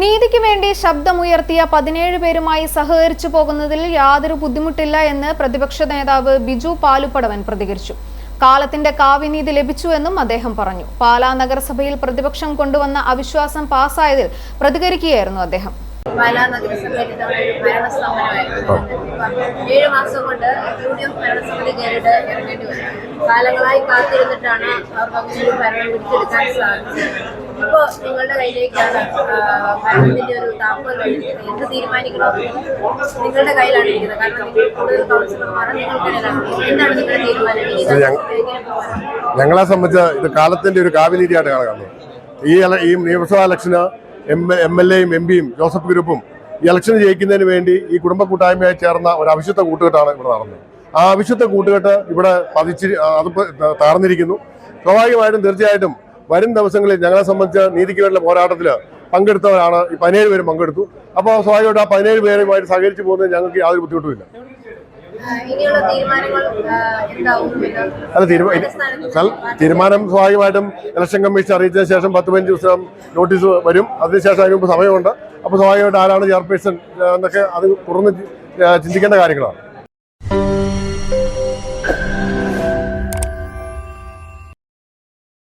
നീതിക്ക് വേണ്ടി ശബ്ദമുയർത്തിയ 17 പേരുമായി സഹകരിച്ചു പോകുന്നതിൽ യാതൊരു ബുദ്ധിമുട്ടില്ല എന്ന് പ്രതിപക്ഷ നേതാവ് ബിജു പാലുപ്പടവൻ പ്രതികരിച്ചു. കാലത്തിന്റെ കാവ്യനീതി ലഭിച്ചുവെന്നും അദ്ദേഹം പറഞ്ഞു. പാലാ നഗരസഭയിൽ പ്രതിപക്ഷം കൊണ്ടുവന്ന അവിശ്വാസം പാസായതിൽ പ്രതികരിക്കുകയായിരുന്നു അദ്ദേഹം. പാലാ നഗരസഭയിൽ ഭരണസമരമായിരുന്നു. 7 മാസം കൊണ്ട് യൂണിയൻ ഭരണസമിതി കയറിയിട്ട് ഇറങ്ങേണ്ടി വരും. കാലങ്ങളായി കാത്തിരുന്നിട്ടാണ് അവർക്ക് ഭരണം പിടിച്ചെടുക്കാൻ സാധിച്ചത്. ഇപ്പോൾ നിങ്ങളുടെ കയ്യിലേക്കാണ് ഭരണത്തിന്റെ ഒരു താക്കോൽ വരുന്നത്. എന്ത് തീരുമാനിക്കണം നിങ്ങളുടെ കയ്യിലാണ് ഇരിക്കുന്നത്. കാരണം നിങ്ങൾ കൂടുതൽ കൗൺസിലർമാർ നിങ്ങൾക്കിടയിലാണ്. എന്താണ് നിങ്ങളുടെ തീരുമാനം? ഞങ്ങളെ സംബന്ധിച്ച് ഇത് കാലത്തിന്റെ ഒരു കാവ്യനീതിയായിട്ട് കാണുന്നത്. ഈ നിയമസഭാ ഇലക്ഷന് എം.എൽ.എയും എം.പിയും ജോസഫ് ഗ്രൂപ്പും ഈ ഇലക്ഷൻ ജയിക്കുന്നതിന് വേണ്ടി ഈ കുടുംബ കൂട്ടായ്മയായി ചേർന്ന ഒരു അവിശുദ്ധ കൂട്ടുകെട്ടാണ് ഇവിടെ നടന്നത്. ആ അവിശുദ്ധ കൂട്ടുകെട്ട് ഇവിടെ അത് താർന്നിരിക്കുന്നു. സ്വാഭാവികമായിട്ടും തീർച്ചയായിട്ടും വരും ദിവസങ്ങളിൽ ഞങ്ങളെ സംബന്ധിച്ച് നീതിക്ക് വേണ്ടിയുള്ള പോരാട്ടത്തിൽ പങ്കെടുത്തവരാണ് ഈ 17 പേരും പങ്കെടുത്തു. അപ്പോൾ സ്വാഭാവികമായിട്ട് ആ 17 പേരുമായിട്ട് സഹകരിച്ചു പോകുന്നത് ഞങ്ങൾക്ക് യാതൊരു ബുദ്ധിമുട്ടുമില്ല. തീരുമാനം സ്വാഭാവികമായിട്ടും ഇലക്ഷൻ കമ്മീഷൻ അറിയിച്ചതിന് ശേഷം 10-15 ദിവസം നോട്ടീസ് വരും. അതിനുശേഷം അതിന് മുമ്പ് സമയമുണ്ട്. അപ്പോൾ സ്വാഭാവികമായിട്ട് ആരാണ് ചെയർപേഴ്സൺ എന്നൊക്കെ അത് തുറന്ന് ചിന്തിക്കേണ്ട കാര്യങ്ങളാണ്.